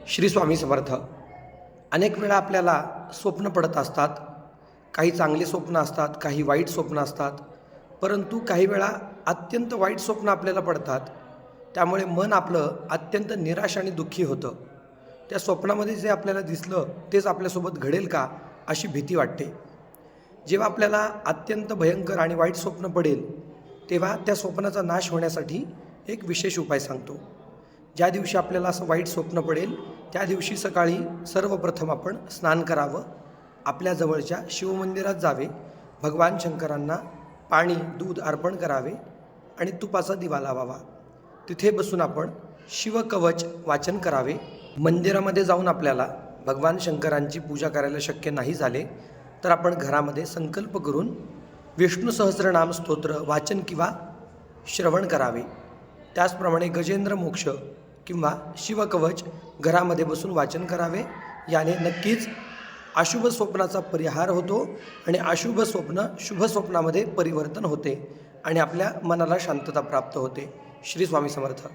श्री स्वामी समर्थ. अनेक वेळा आपल्याला स्वप्न पडत असतात. काही चांगले स्वप्न असतात, काही वाईट स्वप्न असतात. परंतु काही वेळा अत्यंत वाईट स्वप्न आपल्याला पडतात. त्यामुळे मन आपलं अत्यंत निराश आणि दुःखी होतं. त्या स्वप्नामध्ये जे आपल्याला दिसलं तेच आपल्यासोबत घडेल का अशी भीती वाटते. जेव्हा आपल्याला अत्यंत भयंकर आणि वाईट स्वप्न पडेल तेव्हा त्या स्वप्नाचा नाश होण्यासाठी एक विशेष उपाय सांगतो. ज्या दिवशी आपल्याला असं वाईट स्वप्न पडेल त्या दिवशी सकाळी सर्वप्रथम आपण स्नान करावं, आपल्या जवळच्या शिवमंदिरात जावे, भगवान शंकरांना पाणी दूध अर्पण करावे आणि तुपाचा दिवा लावावा. तिथे बसून आपण शिवकवच वाचन करावे. मंदिरामध्ये जाऊन आपल्याला भगवान शंकरांची पूजा करायला शक्य नाही झाले तर आपण घरामध्ये संकल्प करून विष्णू सहस्रनाम स्तोत्र वाचन किंवा श्रवण करावे. त्याचप्रमाणे गजेंद्र मोक्ष किंवा शिवकवच घरामध्ये बसून वाचन करावे. याने नक्कीच अशुभ स्वप्नाचा परिहार होतो आणि अशुभ स्वप्न शुभ स्वप्नामध्ये परिवर्तन होते आणि आपल्या मनाला शांतता प्राप्त होते. श्री स्वामी समर्थ.